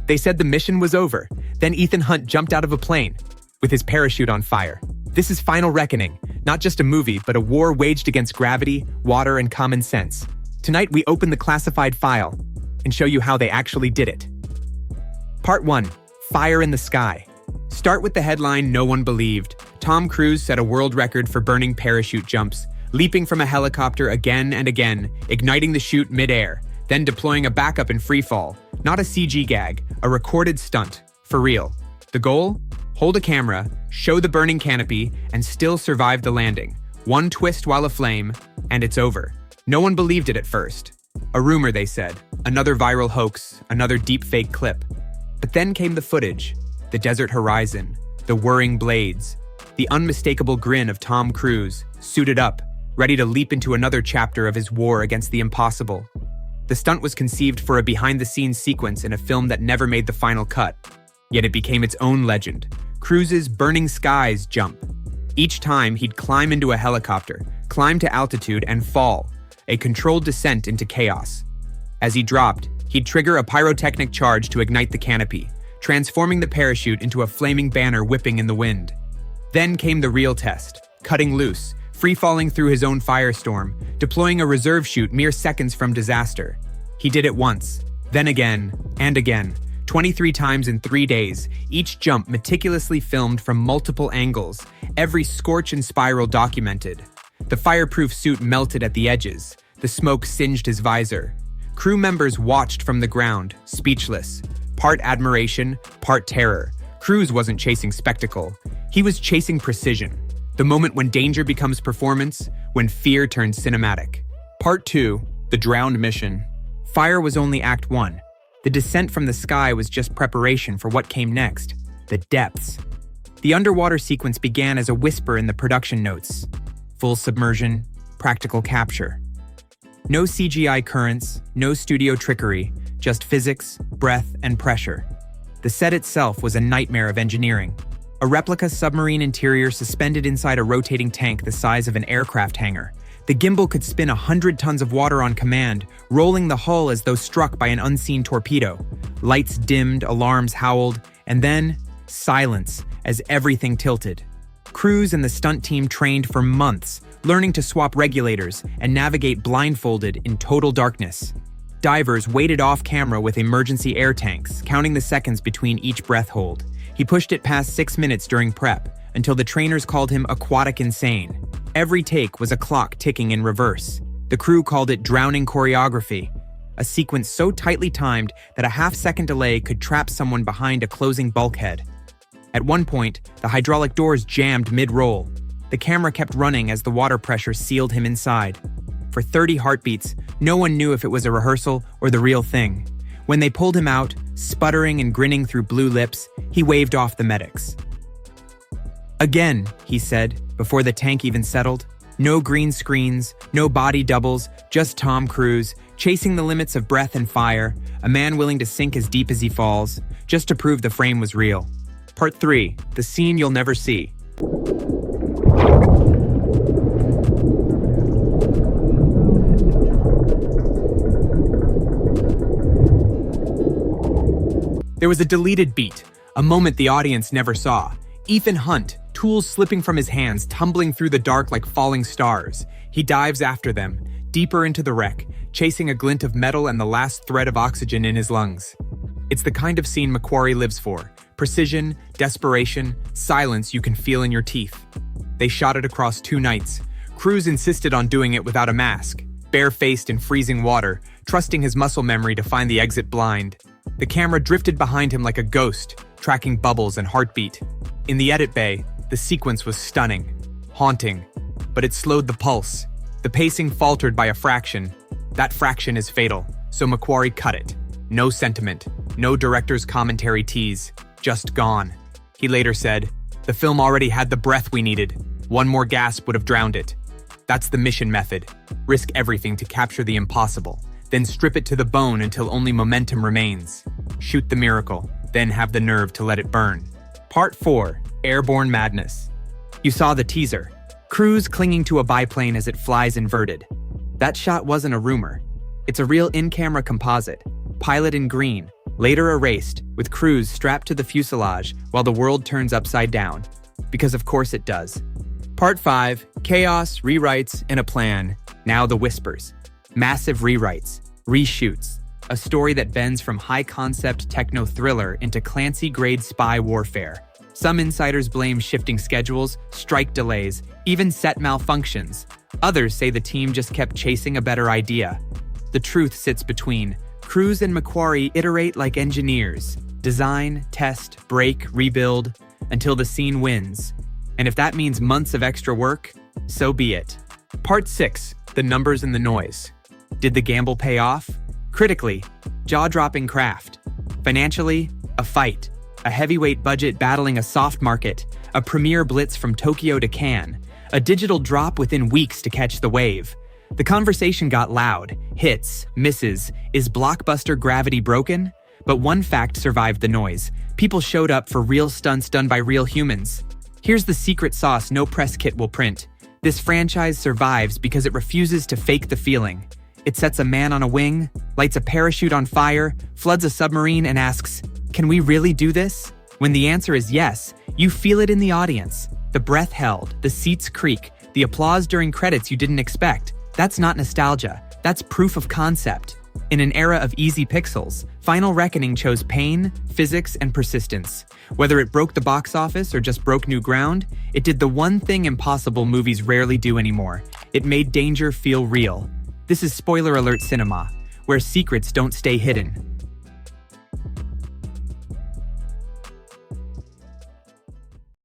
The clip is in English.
They said the mission was over. Then Ethan Hunt jumped out of a plane with his parachute on fire. This is Final Reckoning, not just a movie, but a war waged against gravity, water, and common sense. Tonight, we open the classified file and show you how they actually did it. Part 1. Fire in the Sky. Start with the headline no one believed. Tom Cruise set a world record for burning parachute jumps, leaping from a helicopter again and again, igniting the chute mid-air, then deploying a backup in freefall. Not a CG gag, a recorded stunt, for real. The goal? Hold a camera, show the burning canopy, and still survive the landing. One twist while aflame, and it's over. No one believed it at first. A rumor, they said. Another viral hoax, another deepfake clip. But then came the footage. The desert horizon, the whirring blades, the unmistakable grin of Tom Cruise, suited up, ready to leap into another chapter of his war against the impossible. The stunt was conceived for a behind-the-scenes sequence in a film that never made the final cut. Yet it became its own legend. Cruise's Burning Skies jump. Each time, he'd climb into a helicopter, climb to altitude, and fall, a controlled descent into chaos. As he dropped, he'd trigger a pyrotechnic charge to ignite the canopy, transforming the parachute into a flaming banner whipping in the wind. Then came the real test, cutting loose, free-falling through his own firestorm, deploying a reserve chute mere seconds from disaster. He did it once, then again, and again, 23 times in 3 days, each jump meticulously filmed from multiple angles, every scorch and spiral documented. The fireproof suit melted at the edges, the smoke singed his visor. Crew members watched from the ground, speechless, part admiration, part terror. Cruise wasn't chasing spectacle, he was chasing precision. The moment when danger becomes performance, when fear turns cinematic. Part 2, the drowned mission. Fire was only Act 1. The descent from the sky was just preparation for what came next, the depths. The underwater sequence began as a whisper in the production notes. Full submersion, practical capture. No CGI currents, no studio trickery, just physics, breath, and pressure. The set itself was a nightmare of engineering. A replica submarine interior suspended inside a rotating tank the size of an aircraft hangar. The gimbal could spin 100 tons of water on command, rolling the hull as though struck by an unseen torpedo. Lights dimmed, alarms howled, and then silence as everything tilted. Cruise and the stunt team trained for months, learning to swap regulators and navigate blindfolded in total darkness. Divers waited off camera with emergency air tanks, counting the seconds between each breath hold. He pushed it past 6 minutes during prep, until the trainers called him aquatic insane. Every take was a clock ticking in reverse. The crew called it drowning choreography, a sequence so tightly timed that a half-second delay could trap someone behind a closing bulkhead. At one point, the hydraulic doors jammed mid-roll. The camera kept running as the water pressure sealed him inside. For 30 heartbeats, no one knew if it was a rehearsal or the real thing. When they pulled him out, sputtering and grinning through blue lips, he waved off the medics. "Again," he said, before the tank even settled. No green screens, no body doubles, just Tom Cruise, chasing the limits of breath and fire, a man willing to sink as deep as he falls, just to prove the frame was real. Part 3, the scene you'll never see. There was a deleted beat, a moment the audience never saw. Ethan Hunt, tools slipping from his hands, tumbling through the dark like falling stars. He dives after them, deeper into the wreck, chasing a glint of metal and the last thread of oxygen in his lungs. It's the kind of scene McQuarrie lives for. Precision, desperation, silence you can feel in your teeth. They shot it across 2 nights. Cruise insisted on doing it without a mask, bare-faced in freezing water, trusting his muscle memory to find the exit blind. The camera drifted behind him like a ghost, tracking bubbles and heartbeat. In the edit bay, the sequence was stunning, haunting, but it slowed the pulse. The pacing faltered by a fraction. That fraction is fatal, so McQuarrie cut it. No sentiment, no director's commentary tease, just gone. He later said, "The film already had the breath we needed. One more gasp would have drowned it." That's the mission method. Risk everything to capture the impossible, then strip it to the bone until only momentum remains. Shoot the miracle, then have the nerve to let it burn. Part 4, Airborne Madness. You saw the teaser. Cruise clinging to a biplane as it flies inverted. That shot wasn't a rumor. It's a real in-camera composite. Pilot in green, later erased, with crews strapped to the fuselage while the world turns upside down. Because of course it does. Part 5, Chaos, Rewrites, and a Plan. Now the whispers. Massive rewrites, reshoots. A story that bends from high-concept techno-thriller into Clancy-grade spy warfare. Some insiders blame shifting schedules, strike delays, even set malfunctions. Others say the team just kept chasing a better idea. The truth sits between. Cruise and Macquarie iterate like engineers. Design, test, break, rebuild, until the scene wins. And if that means months of extra work, so be it. Part 6, the numbers and the noise. Did the gamble pay off? Critically, jaw-dropping craft. Financially, a fight. A heavyweight budget battling a soft market. A premiere blitz from Tokyo to Cannes. A digital drop within weeks to catch the wave. The conversation got loud. Hits, misses. Is blockbuster gravity broken? But one fact survived the noise. People showed up for real stunts done by real humans. Here's the secret sauce no press kit will print. This franchise survives because it refuses to fake the feeling. It sets a man on a wing, lights a parachute on fire, floods a submarine, and asks, "Can we really do this?" When the answer is yes, you feel it in the audience. The breath held, the seats creak, the applause during credits you didn't expect. That's not nostalgia, that's proof of concept. In an era of easy pixels, Final Reckoning chose pain, physics, and persistence. Whether it broke the box office or just broke new ground, it did the one thing impossible movies rarely do anymore. It made danger feel real. This is spoiler alert cinema, where secrets don't stay hidden.